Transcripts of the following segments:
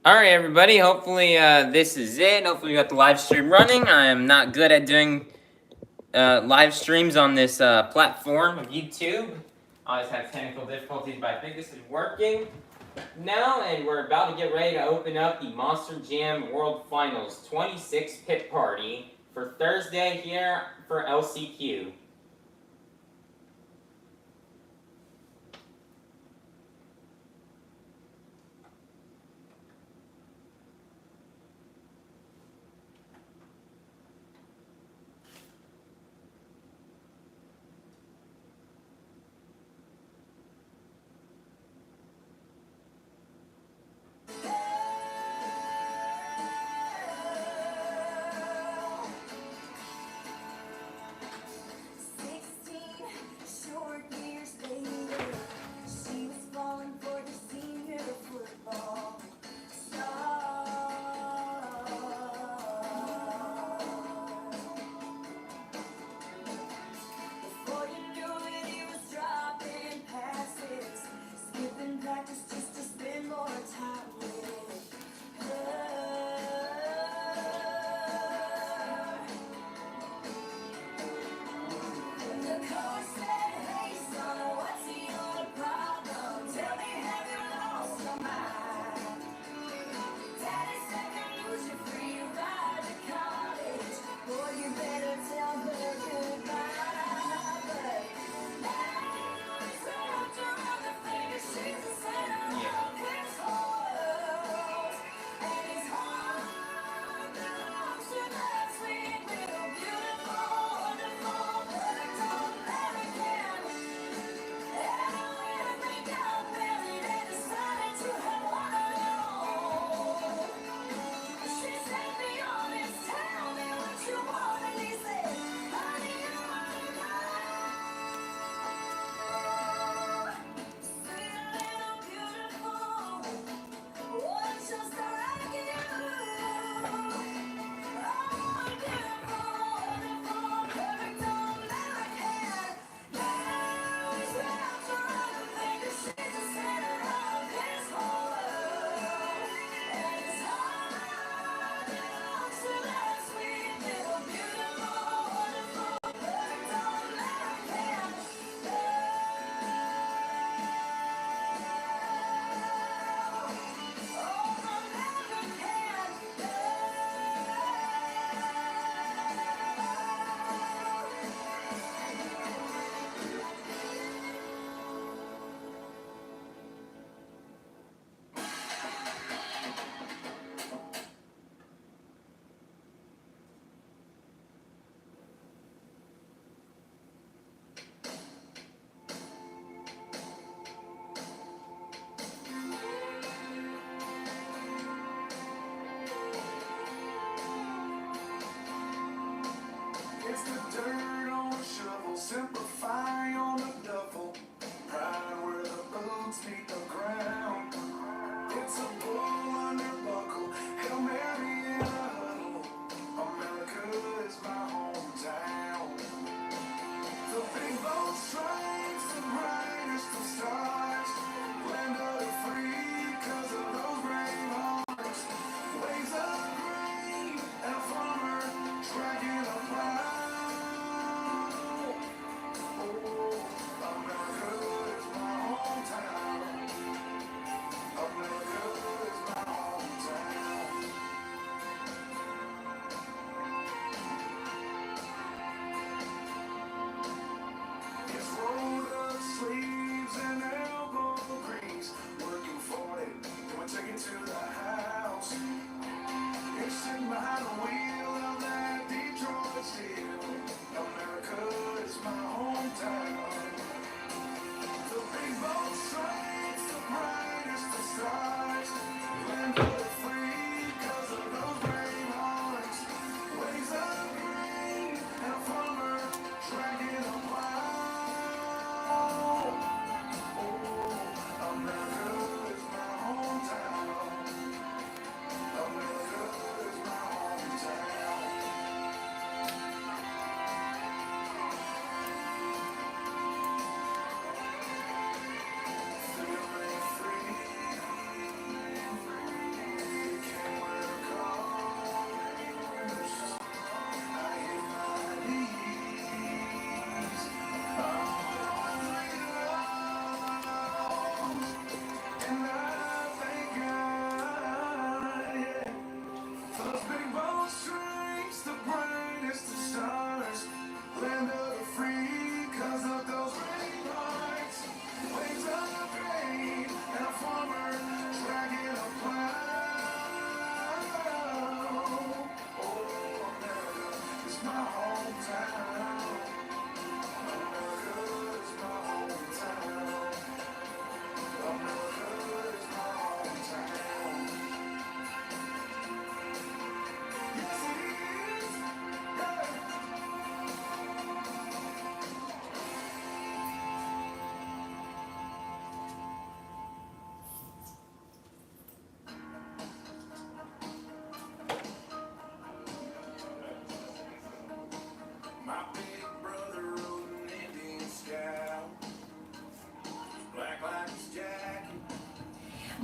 Alright, everybody, hopefully this is it. Hopefully we got the live stream running. I am not good at doing live streams on this platform of YouTube. I always have technical difficulties, but I think this is working now, and we're about to get ready to open up the Monster Jam World Finals 26 pit party for Thursday here for LCQ.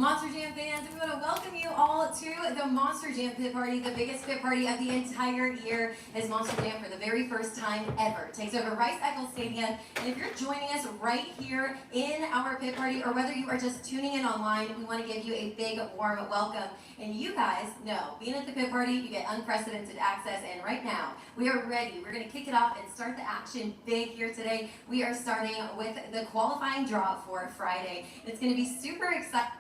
Monster Jam fans, we want to welcome you all to the Monster Jam Pit Party, the biggest pit party of the entire year, as Monster Jam for the very first time ever takes over Rice-Eccles Stadium. And if you're joining us right here in our pit party, or whether you are just tuning in online, we want to give you a big warm welcome. And you guys know, being at the pit party, you get unprecedented access, and right now, we are ready. We're going to kick it off and start the action big here today. We are starting with the qualifying draw for Friday. It's going to be super exciting.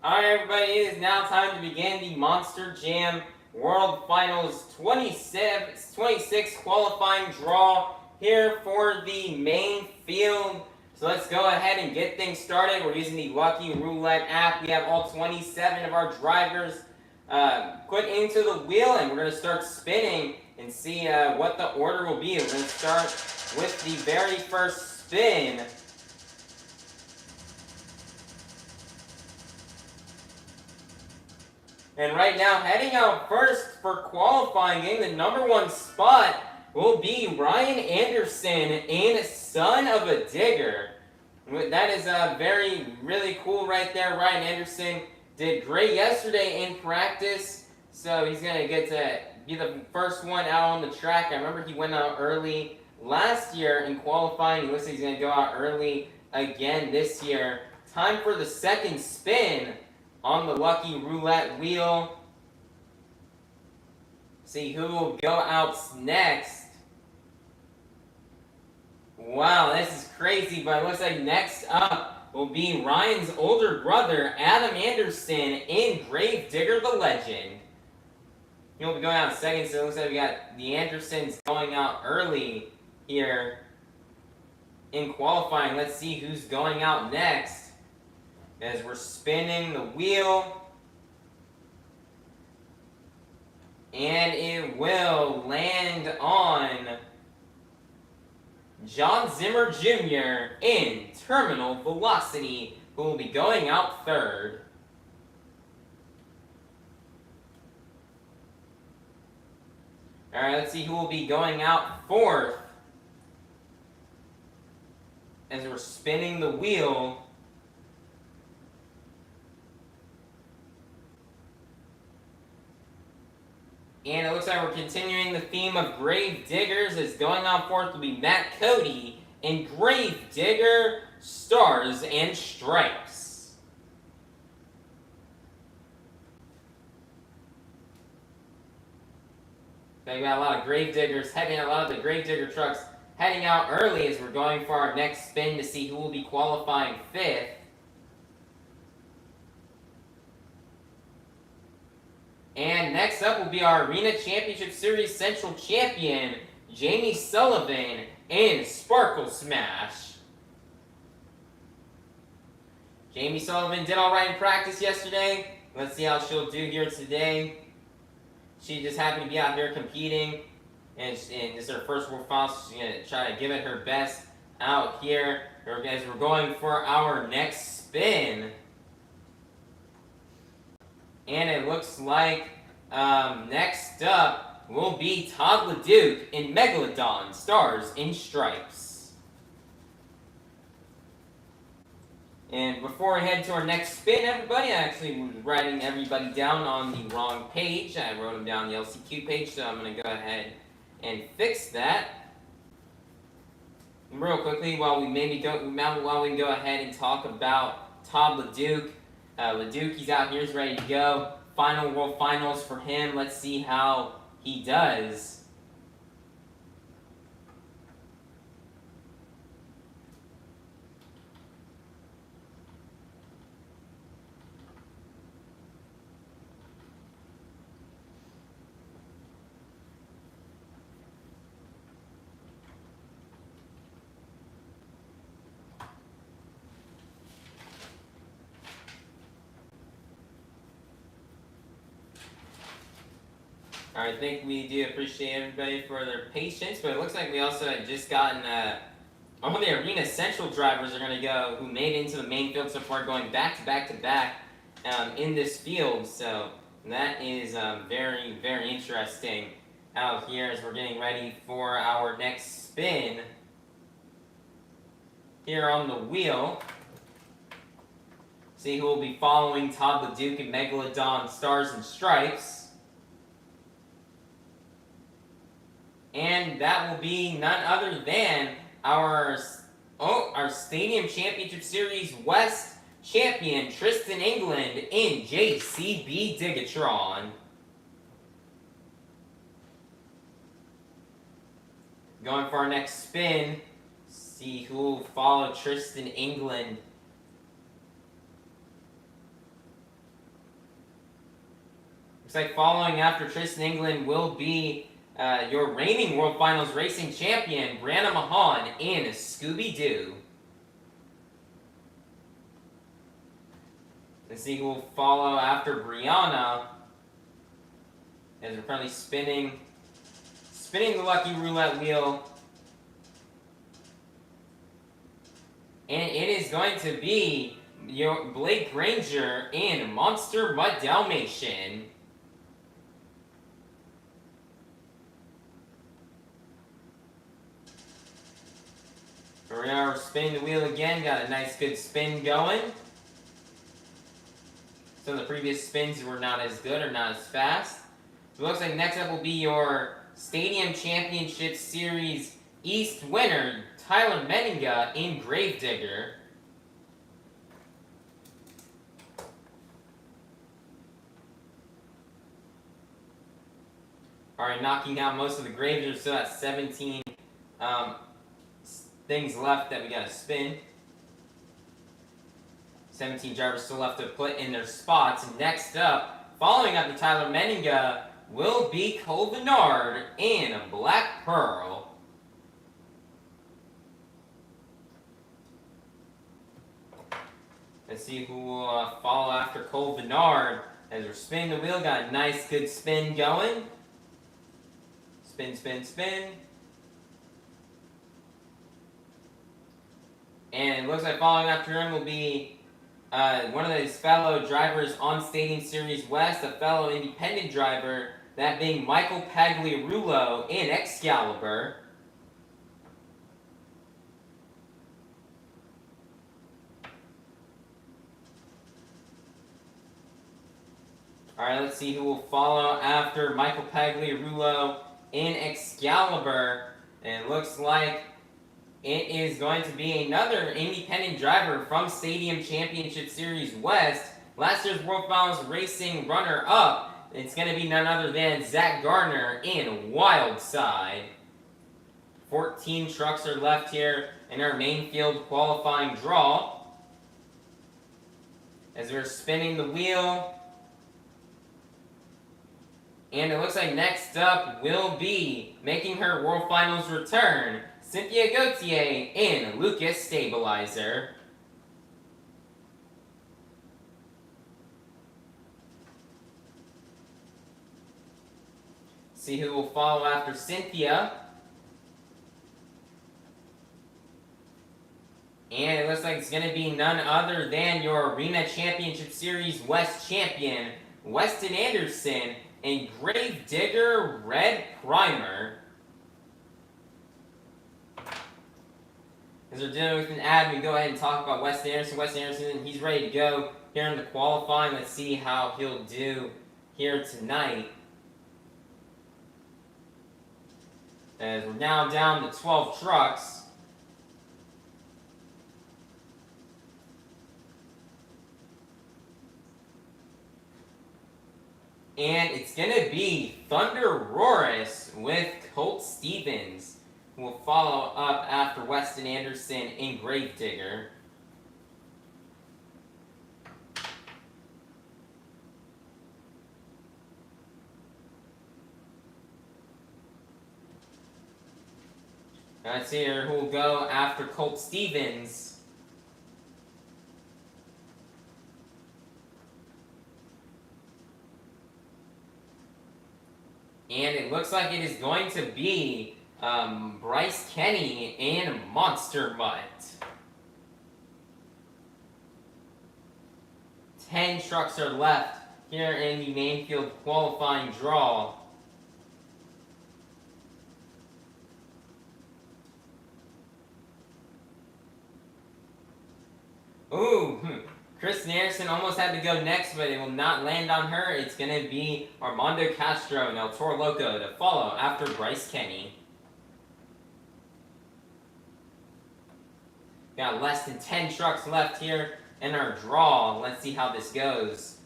Alright everybody, it is now time to begin the Monster Jam World Finals 26 qualifying draw here for the main field. So let's go ahead and get things started. We're using the Lucky Roulette app. We have all 27 of our drivers put into the wheel, and we're going to start spinning and see what the order will be. We're going to start with the very first spin. And right now, heading out first for qualifying, getting the number 1 spot will be Ryan Anderson in Son of a Digger. That is really cool right there. Ryan Anderson did great yesterday in practice, so he's going to get to be the first one out on the track. I remember he went out early last year in qualifying. He looks like he's going to go out early again this year. Time for the second spin on the Lucky Roulette wheel. See who will go out next. Wow, this is crazy, but it looks like next up will be Ryan's older brother, Adam Anderson, in Gravedigger the Legend. He'll be going out second, so it looks like we got the Andersons going out early here in qualifying. Let's see who's going out next as we're spinning the wheel. And it will land on John Zimmer Jr. in Terminal Velocity, who will be going out third. Alright, let's see who will be going out fourth as we're spinning the wheel. And it looks like we're continuing the theme of Grave Diggers, as going on fourth will be Matt Cody in Grave Digger Stars and Stripes. We got a lot of Grave Diggers heading, a lot of the Grave Digger trucks heading out early as we're going for our next spin to see who will be qualifying fifth. And next up will be our Arena Championship Series Central Champion, Jamie Sullivan in Sparkle Smash. Jamie Sullivan did alright in practice yesterday. Let's see how she'll do here today. She just happened to be out here competing, and this is her first World Finals. She's going to try to give it her best out here as we're going for our next spin. And it looks like next up will be Todd LeDuc in Megalodon Stars and Stripes. And before I head to our next spin, everybody, I actually was writing everybody down on the wrong page. I wrote them down the LCQ page, so I'm going to go ahead and fix that. And real quickly, while we go ahead and talk about Todd LeDuc. LeDuc, he's out here, he's ready to go. Final World Finals for him. Let's see how he does. I think we do appreciate everybody for their patience, but it looks like we also had just gotten all the Arena Central drivers are going to go, who made it into the main field so far, going back to back to back in this field. So that is very, very interesting out here as we're getting ready for our next spin here on the wheel. See who will be following Todd LeDuc and Megalodon Stars and Stripes. And that will be none other than our Stadium Championship Series West champion, Tristan England, in JCB Digatron. Going for our next spin. See who will follow Tristan England. Looks like following after Tristan England will be your reigning World Finals Racing Champion, Brianna Mahan, in Scooby-Doo. Let's see who will follow after Brianna. As we're currently spinning the lucky roulette wheel. And it is going to be your Blake Granger in Monster Mud Dalmatian. Here we are, spinning the wheel again. Got a nice good spin going. Some of the previous spins were not as good or not as fast. So it looks like next up will be your Stadium Championship Series East winner, Tyler Menninga in Gravedigger. Alright, knocking out most of the Gravediggers, so that's 17 things left that we gotta spin. 17 drivers still left to put in their spots. Next up, following up the Tyler Menninga, will be Cole Bernard in Black Pearl. Let's see who will follow after Cole Bernard. As we're spinning the wheel, got a nice good spin going. Spin, spin, spin. And it looks like following after him will be one of his fellow drivers on Stadium Series West, a fellow independent driver, that being Michael Pagliarulo in Excalibur. Alright, let's see who will follow after Michael Pagliarulo in Excalibur. And it looks like it is going to be another independent driver from Stadium Championship Series West. Last year's World Finals Racing runner-up. It's going to be none other than Zach Gardner in Wildside. 14 trucks are left here in our main field qualifying draw. As we're spinning the wheel. And it looks like next up will be making her World Finals return, Cynthia Gauthier in Lucas Stabilizer. See who will follow after Cynthia. And it looks like it's going to be none other than your Arena Championship Series West champion, Weston Anderson, in Gravedigger Red Primer. As we're dealing with an ad, we go ahead and talk about Weston Anderson. Weston Anderson, he's ready to go here in the qualifying. Let's see how he'll do here tonight. As we're now down to 12 trucks. And it's going to be Thunder Roris with Colt Stevens, who will follow up after Weston Anderson in Gravedigger. Let's see here who will go after Colt Stevens. And it looks like it is going to be Bryce Kenny in Monster Mutt. 10 trucks are left here in the main field qualifying draw. Ooh, Kristen Anderson almost had to go next, but it will not land on her. It's going to be Armando Castro and El Toro Loco to follow after Bryce Kenny. Got less than 10 trucks left here in our draw. Let's see how this goes.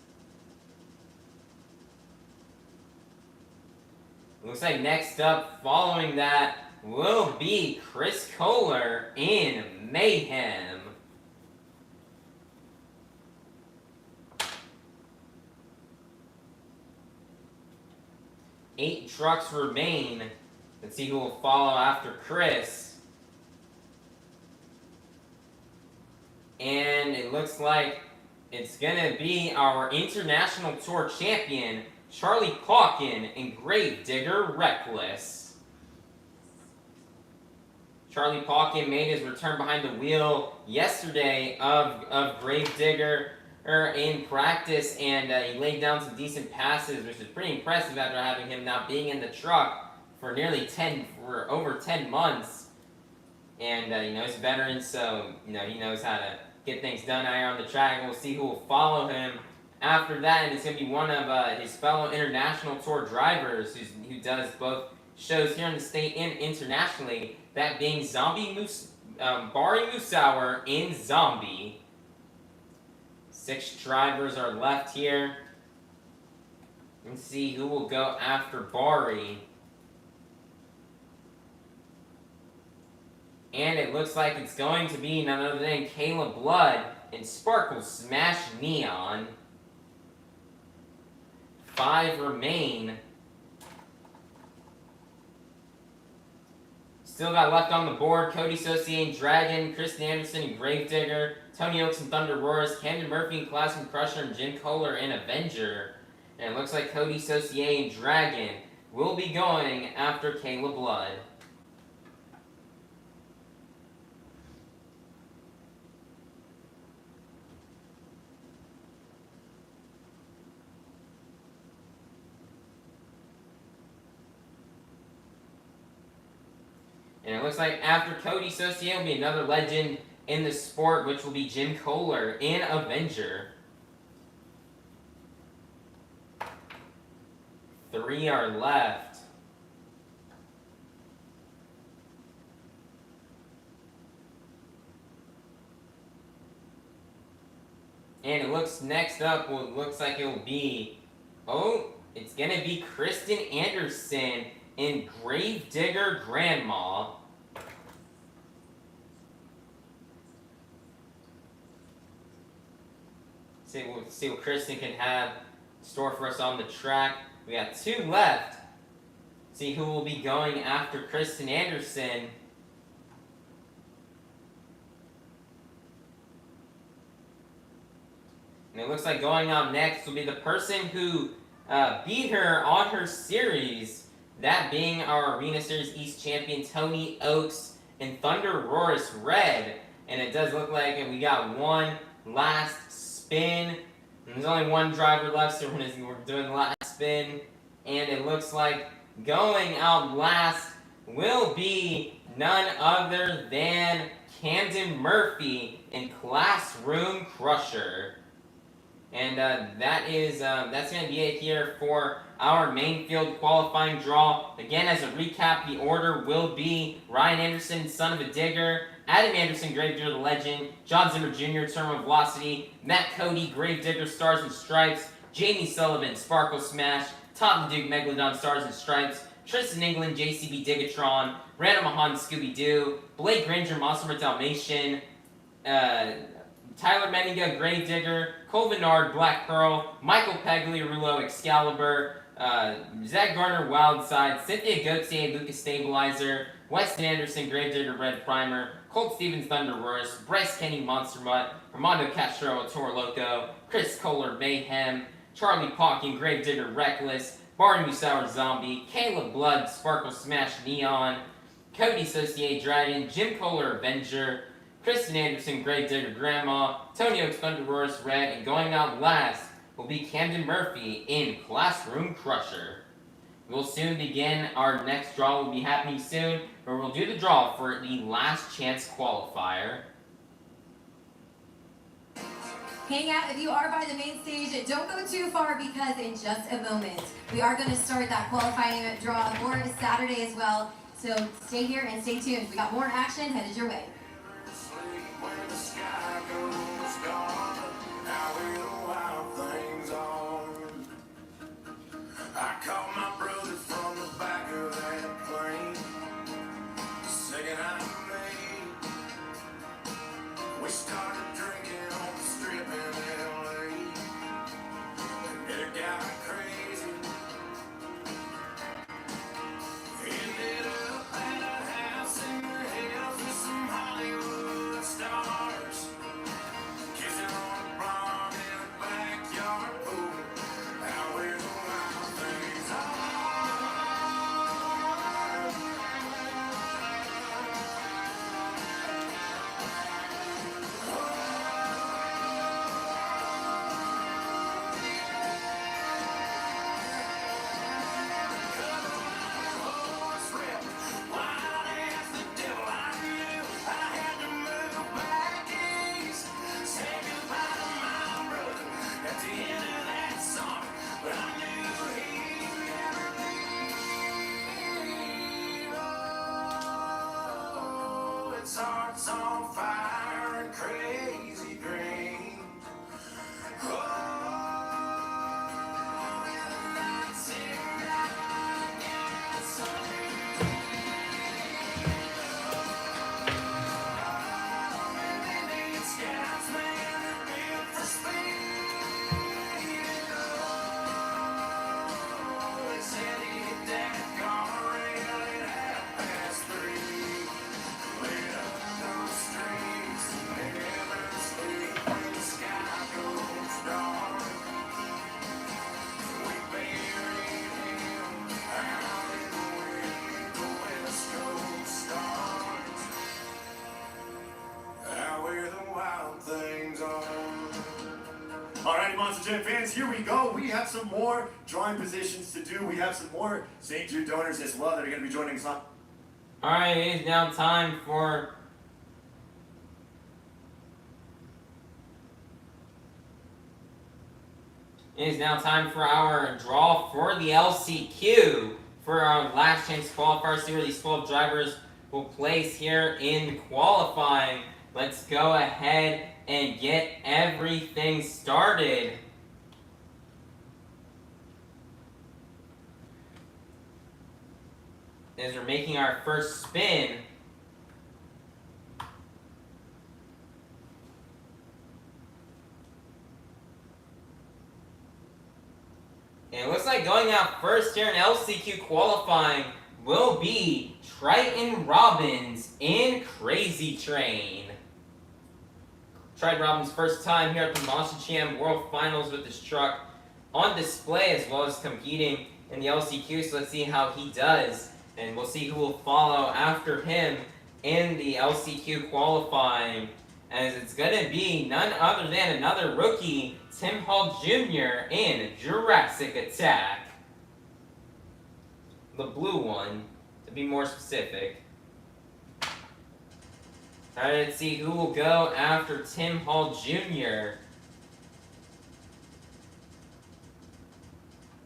Looks like next up, following that, will be Chris Kohler in Mayhem. Eight trucks remain. Let's see who will follow after Chris. And it looks like it's going to be our International Tour champion, Charlie Pauken, and Gravedigger Reckless. Charlie Pauken made his return behind the wheel yesterday of Gravedigger in practice, and he laid down some decent passes, which is pretty impressive after having him not being in the truck for over 10 months. And he's a veteran, so he knows how to get things done out here on the track. We'll see who will follow him after that, and it's going to be one of his fellow International Tour drivers who does both shows here in the state and internationally, that being Bari Musauer in Zombie. 6 drivers are left here. Let's see who will go after Bari. And it looks like it's going to be none other than Caleb Blood and Sparkle Smash Neon. 5 remain. Still got left on the board Cody Saucier and Dragon, Kristen Anderson and Gravedigger, Tony Oaks and Thunder Roars, Camden Murphy and Classroom Crusher, and Jim Kohler and Avenger. And it looks like Cody Saucier and Dragon will be going after Caleb Blood. And it looks like after Cody Saucier will be another legend in the sport, which will be Jim Kohler in Avenger. 3 are left. And it looks next up, it looks like it will be, it's going to be Kristen Anderson and Gravedigger Grandma. We'll see what Kristen can have in store for us on the track. We got 2 left. See who will be going after Kristen Anderson. And it looks like going out next will be the person who beat her on her series, that being our Arena Series East champion, Tony Oaks and Thunder Roars Red. And it does look like we got one last spin. And there's only one driver left, so we're doing the last spin. And it looks like going out last will be none other than Camden Murphy in Classroom Crusher. And that's going to be it here for our main field qualifying draw. Again, as a recap, the order will be Ryan Anderson, Son of a Digger, Adam Anderson, Gravedigger the Legend, John Zimmer Jr., Terminal Velocity, Matt Cody, Gravedigger, Stars and Stripes, Jamie Sullivan, Sparkle Smash, Tom the Duke, Megalodon, Stars and Stripes, Tristan England, JCB Digatron, Random Mahan, Scooby-Doo, Blake Granger, Monster Dalmatian, Tyler Menninga, Gravedigger, Cole Bernard, Black Pearl, Michael Pagliarulo, Excalibur, Zach Garner, Wildside, Cynthia Gauthier, Lucas Stabilizer, Weston Anderson, Gravedigger, Red Primer, Colt Stevens, Thunder Roars, Bryce Kenny, Monster Mutt, Armando Castro, Toro Loco, Chris Kohler, Mayhem, Charlie Pauken, Gravedigger, Reckless, Barney Musauer, Zombie, Caleb Blood, Sparkle Smash, Neon, Cody Saucier, Dragon, Jim Kohler, Avenger, Kristen Anderson, Gravedigger, Grandma, Tony Oaks, Thunder Roars, Red, and going out last will be Camden Murphy in Classroom Crusher. We'll soon begin our next draw. Will be happening soon, where we'll do the draw for the last chance qualifier. hang out. If you are by the main stage, don't go too far because in just a moment, we are going to start that qualifying draw for Saturday as well. So stay here and stay tuned. We got more action headed your way. I called my brother from the back of that plane. The second I made, we started drinking on the strip in LA. And it got crazy. Ended up at a house in the hills with some Hollywood stars. Kissing on the pond in a backyard pool. Out where the wild things are. Horse rip, wild as the devil. I knew I had to move back east. Say goodbye to my brother at the end of that song. But I knew he'd never leave. Oh, its heart's on fire and crazy green. Oh, and the nights ignite gasoline. Maybe it's God's man that built for speed. Oh, it said he hit that guardrail at 3:30. Lit up those streets and never sleep when the sky goes dark. We buried him out in the wind. The West Coast stars, out where the wild things are. Alrighty, Monster Jam fans, here we go. We have some more drawing positions to do. We have some more St. Jude donors as well that are going to be joining us on. Alright, it is now time for our draw for the LCQ for our last chance qualifiers. See where these 12 drivers will place here in qualifying. Let's go ahead and get everything started. As we're making our first spin. And it looks like going out first here in LCQ qualifying will be Triton Robbins in Crazy Train. Triton Robbins' first time here at the Monster Jam World Finals with this truck on display as well as competing in the LCQ. So let's see how he does. And we'll see who will follow after him in the LCQ qualifying. As it's going to be none other than another rookie, Tim Hall Jr. in Jurassic Attack. The blue one, to be more specific. Alright, let's see who will go after Tim Hall Jr.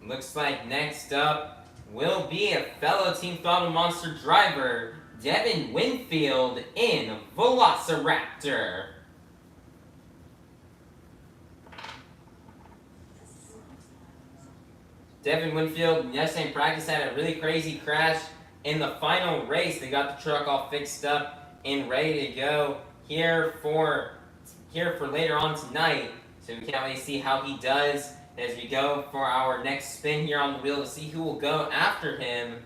Looks like next up will be a fellow Team Throttle Monster driver, Devin Winfield in Velociraptor. Devin Winfield yesterday in practice had a really crazy crash in the final race. They got the truck all fixed up and ready to go here for later on tonight. So we can't wait to see how he does as we go for our next spin here on the wheel to see who will go after him.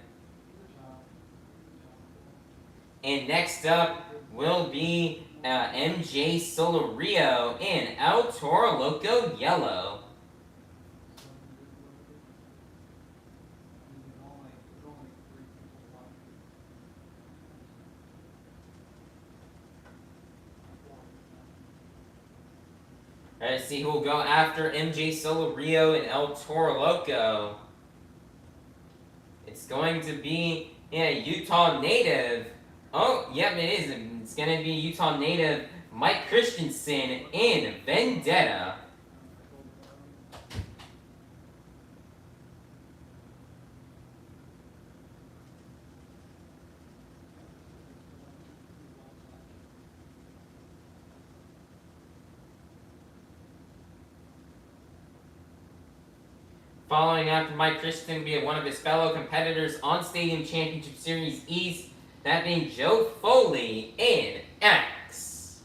And next up will be MJ Solorio in El Toro Loco Yellow. Alright, let's see who will go after MJ Solorio and El Toro Loco. It's going to be Utah native. Oh, yep, it is. It's going to be Utah native Mike Christensen in Vendetta. Following after Mike Christensen will be one of his fellow competitors on Stadium Championship Series East, that being Joe Foley in X.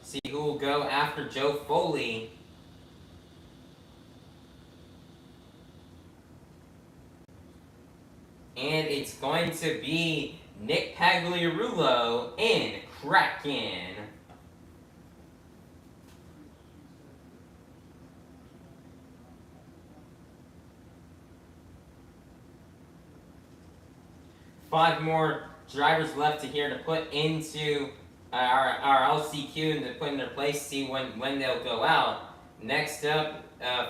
See who will go after Joe Foley. And it's going to be Nick Pagliarulo in Kraken. Five more drivers left here to put into our LCQ and to put in their place, see when they'll go out. Next up,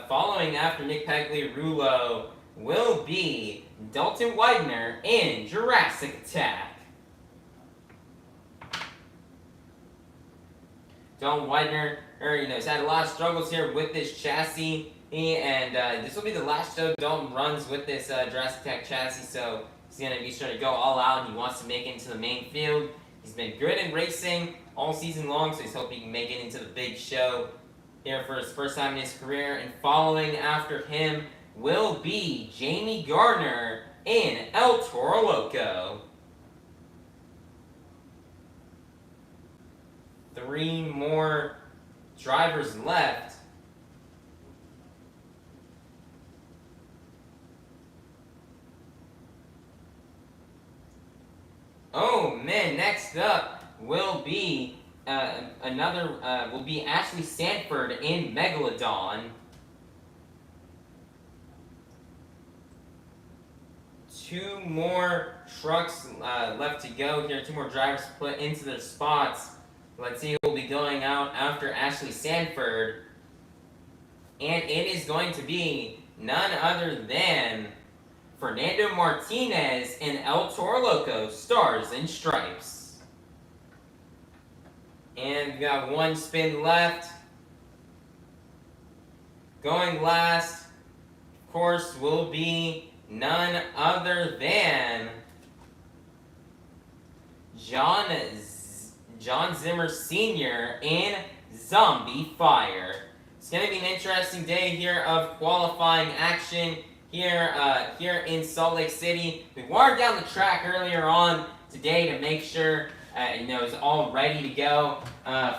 following after Nick Pagliarulo will be Dalton Widener in Jurassic Attack. Dalton Widener, has had a lot of struggles here with this chassis, and this will be the last show Dalton runs with this Jurassic Attack chassis, so he's going to be sure to go all out, and he wants to make it into the main field. He's been good in racing all season long, so he's hoping he can make it into the big show here for his first time in his career. And following after him will be Jamie Gardner in El Toro Loco. 3 more drivers left. Oh man, next up will be will be Ashley Sanford in Megalodon. 2 more trucks left to go here, 2 more drivers to put into their spots. Let's see who will be going out after Ashley Sanford. And it is going to be none other than Fernando Martinez in El Toro Loco Stars and Stripes. And we got 1 spin left. Going last, of course, will be none other than John Zimmer Sr. in Zombie Fire. It's going to be an interesting day here of qualifying action here in Salt Lake City. We wired down the track earlier on today to make sure it's all ready to go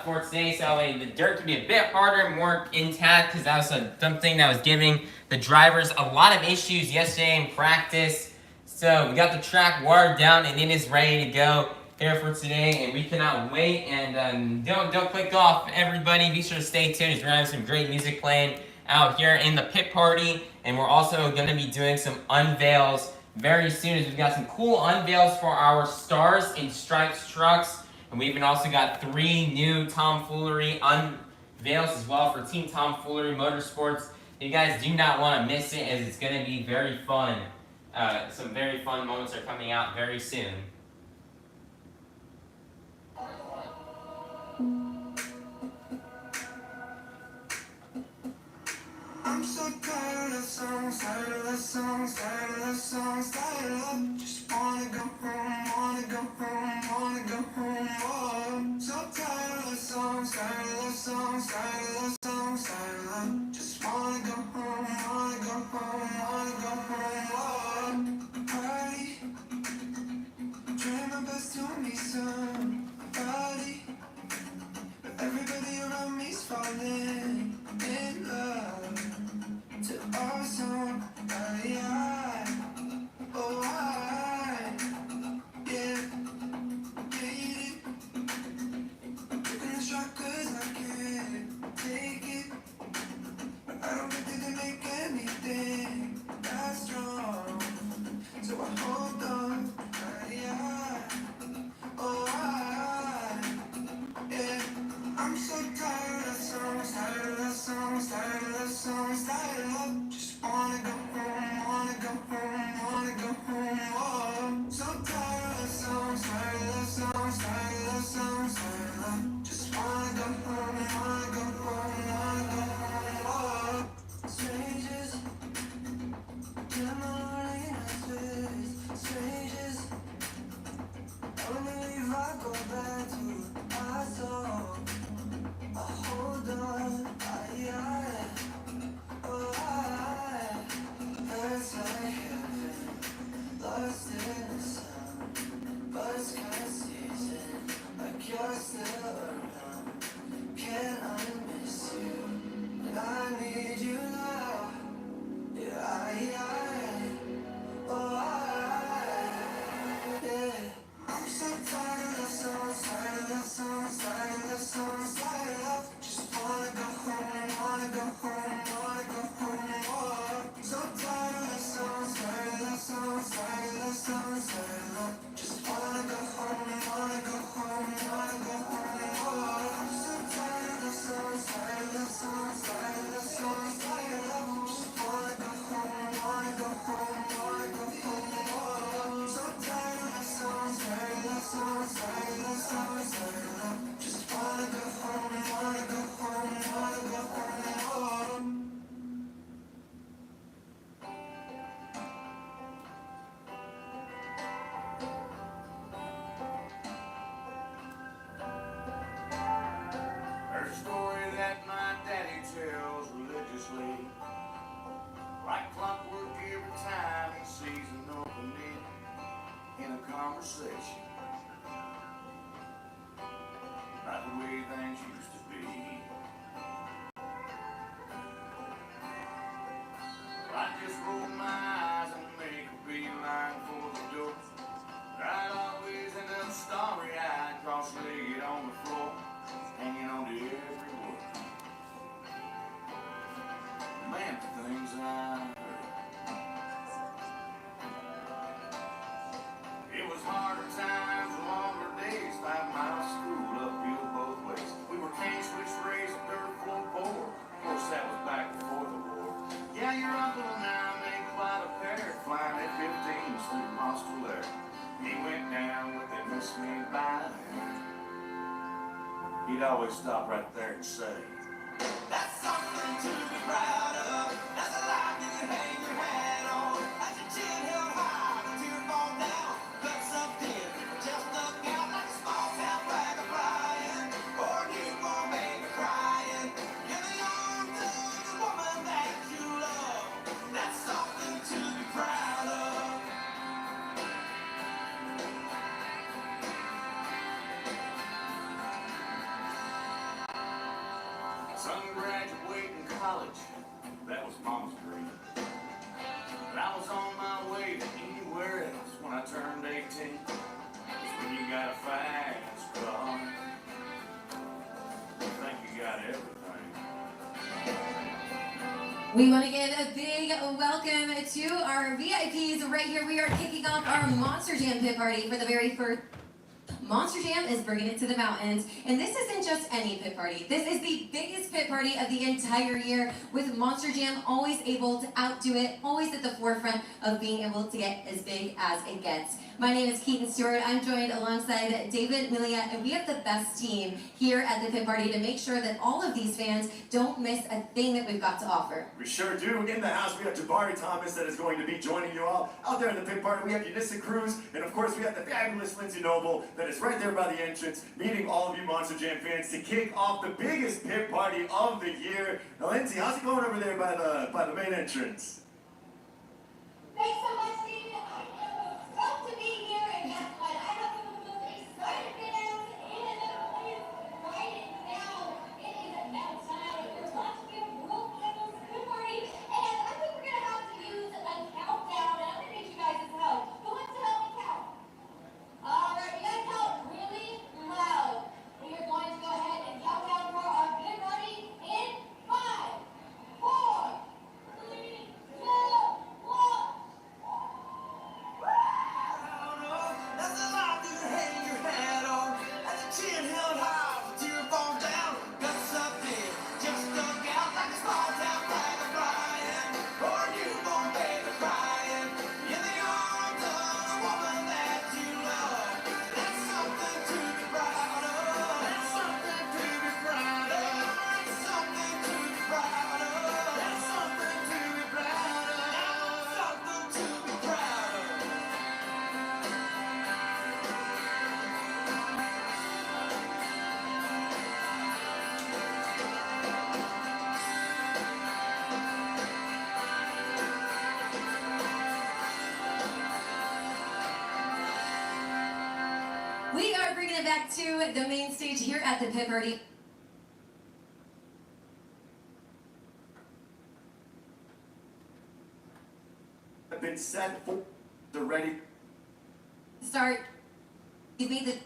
for today. So the dirt could be a bit harder, more intact, because that was something that was giving the drivers a lot of issues yesterday in practice. So we got the track wired down and it is ready to go here for today, and we cannot wait. And don't click off, everybody. Be sure to stay tuned. We're having some great music playing out here in the pit party, and we're also going to be doing some unveils very soon, as we've got some cool unveils for our Stars and Stripes trucks, and we even also got 3 new Tomfoolery unveils as well for Team Tomfoolery Motorsports. You guys do not want to miss it, as it's going to be very fun. Some very fun moments are coming out very soon. I'm so tired of songs, tired of the songs, tired of the songs, tired of just wanna go home, wanna go home, wanna go home. Oh, so tired of the songs, tired of the songs, tired of the songs, tired of just wanna go home, wanna go home, wanna go home. Oh, party, trying my best to make some body, but everybody around me's falling in love. To awesome, yeah, oh I, yeah, hate it. Taking the shot 'cause I can't take it, but I don't think they can make anything that strong. So I hold on, yeah, oh I, yeah. I'm so tired of songs, tired of the songs, tired of the songs, tired of just wanna go home, wanna go home, wanna go home. Oh, so tired of songs, There's a story that my daddy tells religiously, like clockwork every time he sees an opening in a conversation, about the way things used to be. I just roll my eyes and make a beeline for the door. I'd always end up starry-eyed, cross-legged on the floor, hanging on to every word. Man, the things I heard. It was harder times, longer days, 5 miles school uphill both ways. We were cane switch raised, dirt floor poor. Of course, that was back before the war. Yeah, your uncle and I made quite a pair, flying at 15 through Monster. He went down, but they missed me by. He'd always stop right there and say, "That's something to be proud of. That's a life you can hang your hat on. That's your chin held high, the tear fall down. Guts up in, just stuck out like a small town flag a flying. Or newborn baby crying. In the arms of the woman that you love. That's something to be proud of." Son graduating college, that was Mom's dream. But I was on my way to anywhere else when I turned 18. That's when you got a fast car. You think you got everything. We want to give a big welcome to our VIPs right here. We are kicking off our Monster Jam pit party for the very first. Monster Jam is bringing it to the mountains, and this isn't just any pit party. This is the biggest pit party of the entire year, with Monster Jam always able to outdo it, always at the forefront of being able to get as big as it gets. My name is Keaton Stewart. I'm joined alongside David Milia, and we have the best team here at the pit party to make sure that all of these fans don't miss a thing that we've got to offer. We sure do. In the house, we have Jabari Thomas that is going to be joining you all. Out there in the pit party, we have Unissa Cruz, and of course, we have the fabulous Lindsay Noble that is right there by the entrance, meeting all of you Monster Jam fans to kick off the biggest pit party of the year. Now, Lindsay, how's it going over there by the main entrance? Thanks so much, Steve. I'm stoked to be here, and guess what? I have some of the most excited fans in the place right now. It is now time for Monster Jam World Campus Pit Party, and I think we're gonna have to use a countdown, and I'm gonna need you guys' help. Who wants to help me count? All right, we gotta count really loud. We are going to go ahead and count down for our pit party in 5, 4, 3, 2, 1. That's a lot you can hang your hat on. That's your chin held high, the tear fall down. Guts up in, just stuck out like a small town flag a flying. Or a newborn baby crying. In the arms of the woman that you love. That's something to be proud of. That's something to be proud of. That's something to be proud of. That's something to be proud of. That's something to be proud of. We are bringing it back to the main stage here at the pit party. Have been set for the ready. Start. Give me the.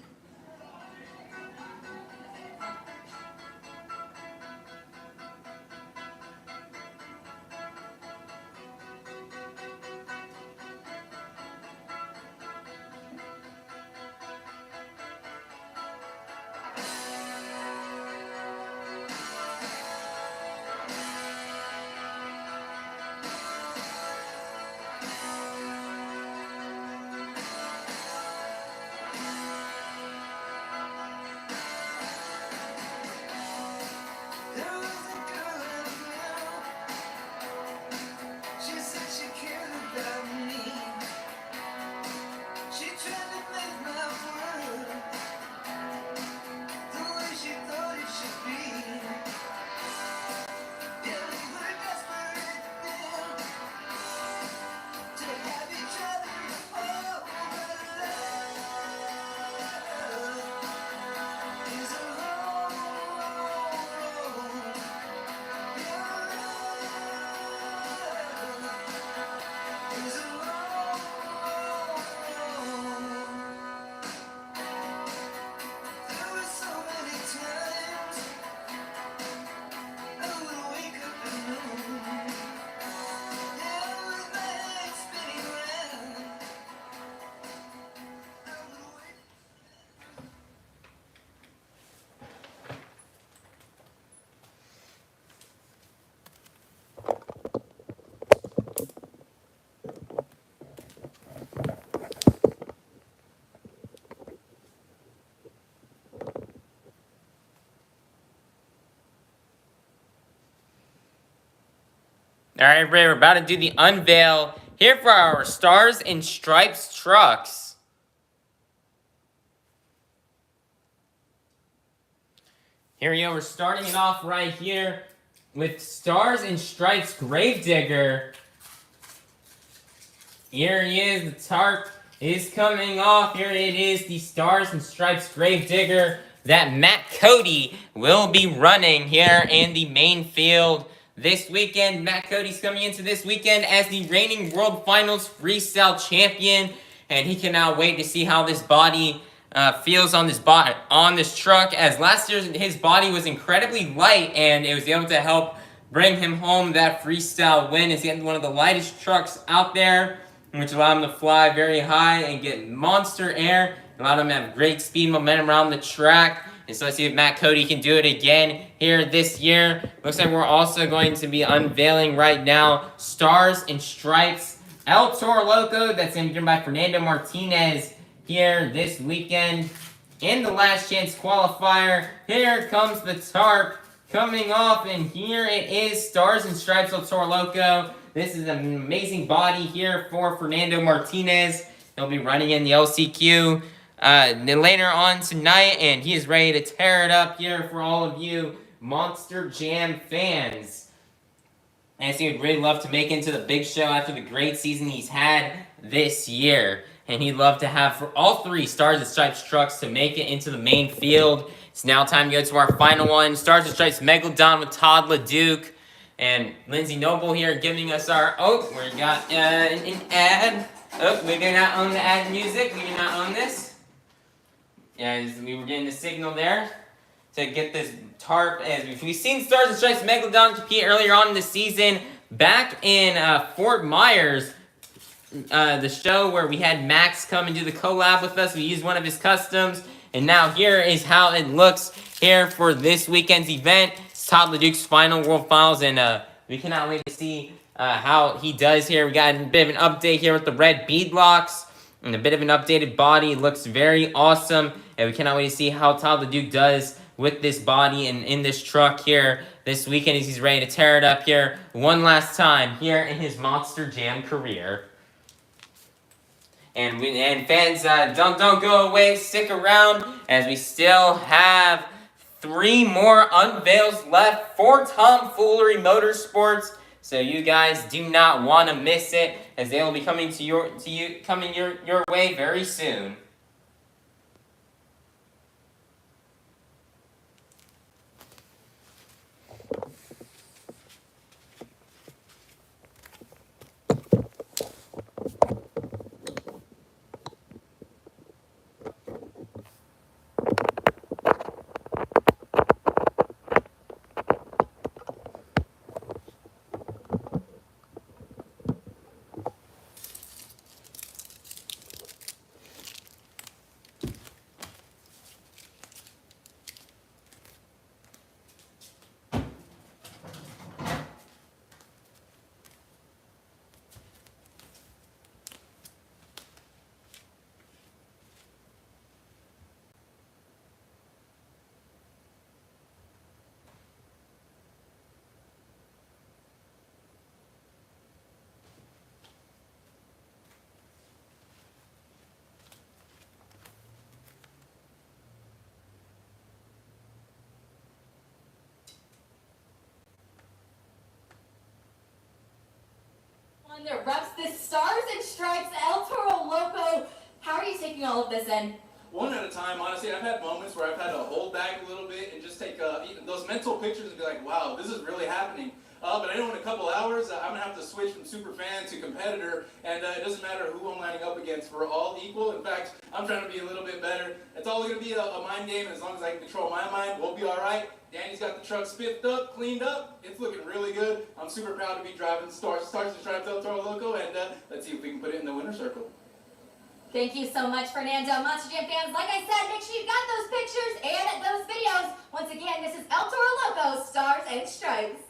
All right, everybody, we're about to do the unveil here for our Stars and Stripes trucks. Here we go. We're starting it off right here with Stars and Stripes Gravedigger. Here he is. The tarp is coming off. Here it is, the Stars and Stripes Gravedigger that Matt Cody will be running here in the main field this weekend. Matt Cody's coming into this weekend as the reigning World Finals Freestyle Champion, and he cannot wait to see how this body feels on this truck. As last year his body was incredibly light, and it was able to help bring him home that freestyle win. As he had one of the lightest trucks out there, which allowed him to fly very high and get monster air. Allowed him to have great speed momentum around the track. And so let's see if Matt Cody can do it again here this year. Looks like we're also going to be unveiling right now Stars and Stripes El Toro Loco. That's going to be driven by Fernando Martinez here this weekend. In the last chance qualifier, here comes the tarp coming off, and here it is, Stars and Stripes El Toro Loco. This is an amazing body here for Fernando Martinez. He'll be running in the LCQ later on tonight, and he is ready to tear it up here for all of you Monster Jam fans. And he would really love to make it into the big show after the great season he's had this year. And he'd love to have for all three Stars and Stripes trucks to make it into the main field. It's now time to go to our final one. Stars and Stripes Megalodon with Todd LeDuc. And Lindsay Noble here giving us our... Oh, we got an ad. Oh, we do not own the ad music. We do not own this. Yeah, we were getting the signal there to get this tarp. As we've seen Stars and Stripes Megalodon compete earlier on in the season back in Fort Myers. The show where we had Max come and do the collab with us. We used one of his customs. And now here is how it looks here for this weekend's event. It's Todd LeDuc's final World Finals, and we cannot wait to see how he does here. We got a bit of an update here with the red beadlocks and a bit of an updated body. It looks very awesome, and we cannot wait to see how Todd LeDuc does with this body and in this truck here this weekend as he's ready to tear it up here one last time here in his Monster Jam career. And fans, don't go away. Stick around as we still have 3 more unveils left for Tomfoolery Motorsports. So you guys do not want to miss it, as they will be coming your way very soon. That reps this Stars and Stripes El Toro Loco. How are you taking all of this in? One at a time, honestly. I've had moments where I've had to hold back a little bit and just take those mental pictures and be like, wow, this is really happening. But I know in a couple hours, I'm going to have to switch from super fan to competitor, and it doesn't matter who I'm lining up against. We're all equal. In fact, I'm trying to be a little bit better. It's all going to be a mind game, and as long as I can control my mind, we'll be all right. Danny's got the truck spiffed up, cleaned up. It's looking really good. I'm super proud to be driving Stars and Stripes El Toro Loco, and let's see if we can put it in the winner's circle. Thank you so much, Fernando. Monster Jam fans, like I said, make sure you've got those pictures and those videos. Once again, this is El Toro Loco, Stars and Stripes.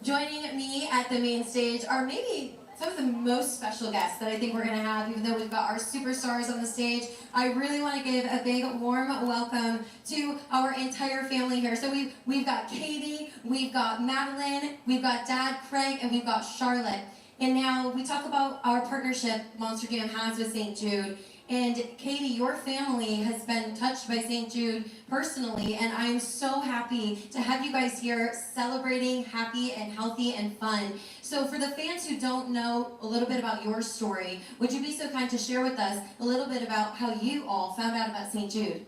Joining me at the main stage, or maybe some of the most special guests that I think we're going to have, even though we've got our superstars on the stage. I really want to give a big warm welcome to our entire family here. So we've got Katie, we've got Madeline, we've got Dad Craig, and we've got Charlotte. And now we talk about our partnership Monster Jam has with St. Jude. And Katie, your family has been touched by St. Jude personally, and I'm so happy to have you guys here celebrating happy and healthy and fun. So for the fans who don't know a little bit about your story, would you be so kind to share with us a little bit about how you all found out about St. Jude?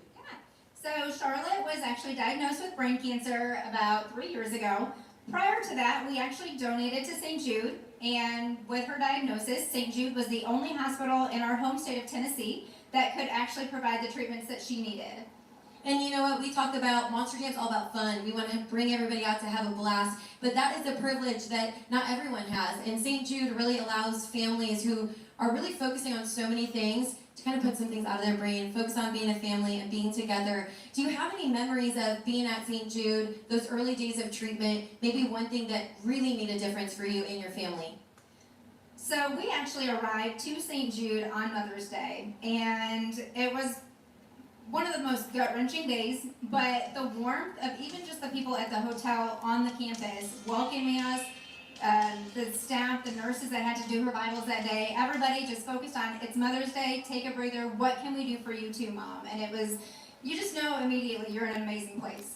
So Charlotte was actually diagnosed with brain cancer about 3 years ago. Prior to that, we actually donated to St. Jude, and with her diagnosis, St. Jude was the only hospital in our home state of Tennessee that could actually provide the treatments that she needed. And you know what, we talk about Monster Jam's all about fun. We want to bring everybody out to have a blast, but that is a privilege that not everyone has. And St. Jude really allows families who are really focusing on so many things to kind of put some things out of their brain, focus on being a family and being together. Do you have any memories of being at St. Jude, those early days of treatment, maybe one thing that really made a difference for you and your family? So we actually arrived to St. Jude on Mother's Day, and it was one of the most gut-wrenching days, but the warmth of even just the people at the hotel on the campus welcoming us, the staff, the nurses that had to do her vitals that day, everybody just focused on, it's Mother's Day, take a breather, what can we do for you too, Mom? And it was, you just know immediately you're in an amazing place.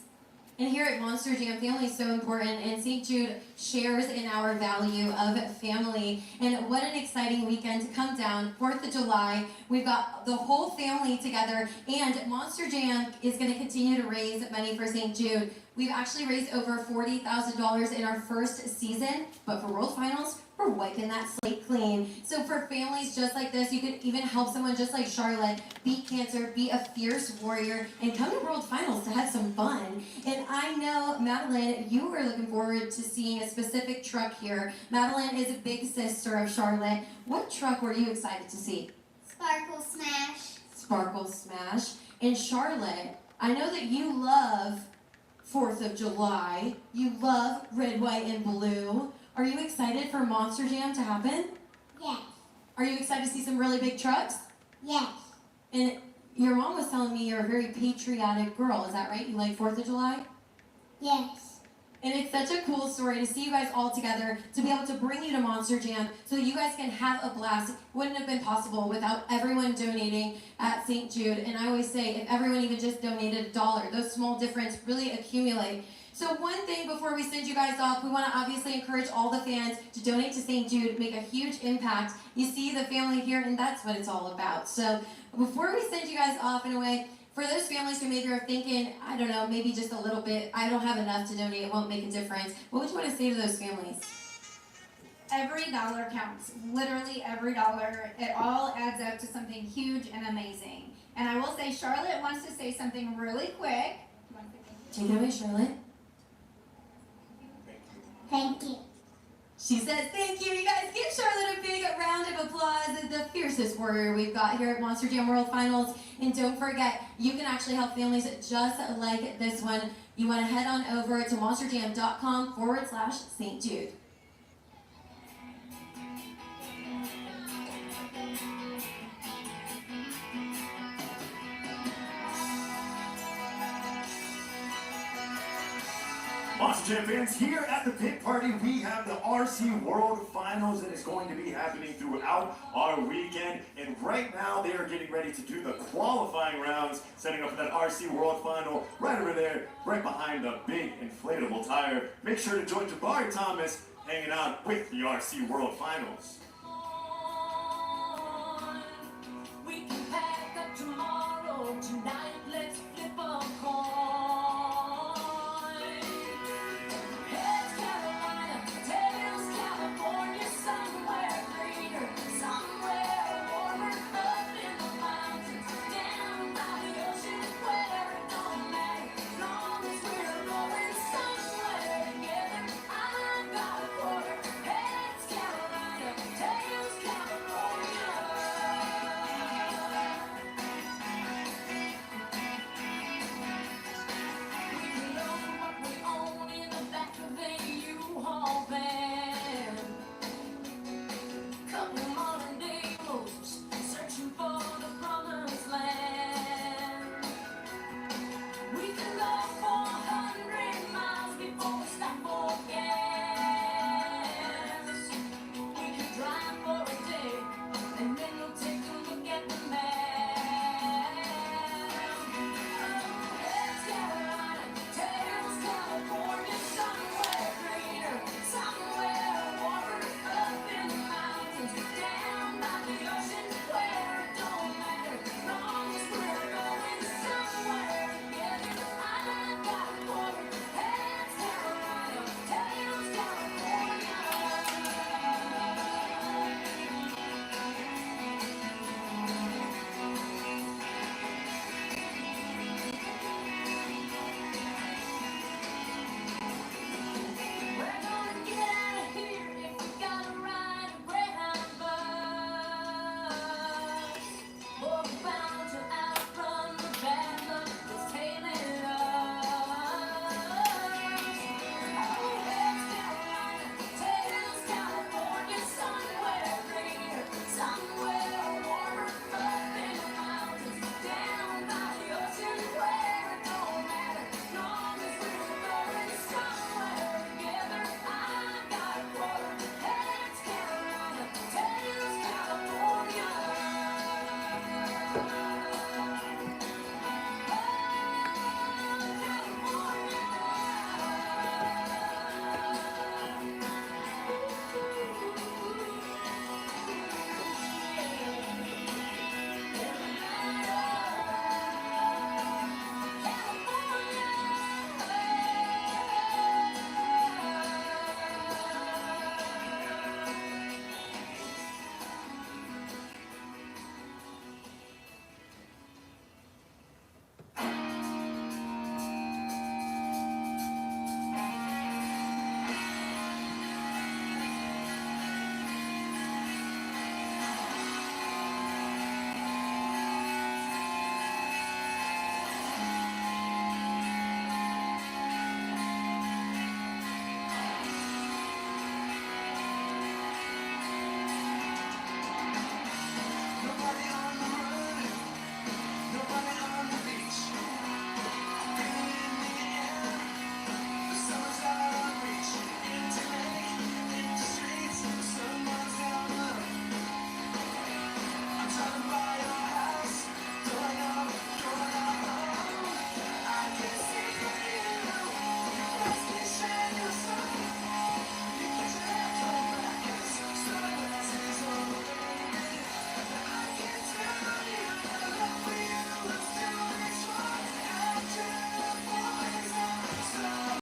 And here at Monster Jam, family is so important, and St. Jude shares in our value of family. And what an exciting weekend to come down, 4th of July. We've got the whole family together, and Monster Jam is going to continue to raise money for St. Jude. We've actually raised over $40,000 in our first season, but for World Finals, we're wiping that slate clean. So for families just like this, you could even help someone just like Charlotte beat cancer, be a fierce warrior, and come to World Finals to have some fun. And I know, Madeline, you were looking forward to seeing a specific truck here. Madeline is a big sister of Charlotte. What truck were you excited to see? Sparkle Smash. Sparkle Smash. And Charlotte, I know that you love 4th of July. You love red, white, and blue. Are you excited for Monster Jam to happen? Yes. Are you excited to see some really big trucks? Yes. And your mom was telling me you're a very patriotic girl. Is that right? You like 4th of July? Yes. And it's such a cool story to see you guys all together, to be able to bring you to Monster Jam so that you guys can have a blast. Wouldn't have been possible without everyone donating at St. Jude. And I always say, if everyone even just donated $1, those small differences really accumulate. So one thing before we send you guys off, we want to obviously encourage all the fans to donate to St. Jude, make a huge impact. You see the family here, and that's what it's all about. So before we send you guys off in a way, for those families who maybe are thinking, I don't know, maybe just a little bit, I don't have enough to donate, it won't make a difference, what would you want to say to those families? Every dollar counts, literally every dollar. It all adds up to something huge and amazing. And I will say, Charlotte wants to say something really quick. Take it away, Charlotte. Thank you. She says, thank you. You guys give Charlotte a big round of applause. The fiercest warrior we've got here at Monster Jam World Finals. And don't forget, you can actually help families just like this one. You want to head on over to monsterjam.com/St. Jude. Monster Jam fans, here at the pit party, we have the RC World Finals that is going to be happening throughout our weekend. And right now, they are getting ready to do the qualifying rounds, setting up for that RC World Final right over there, right behind the big inflatable tire. Make sure to join Jabari Thomas hanging out with the RC World Finals.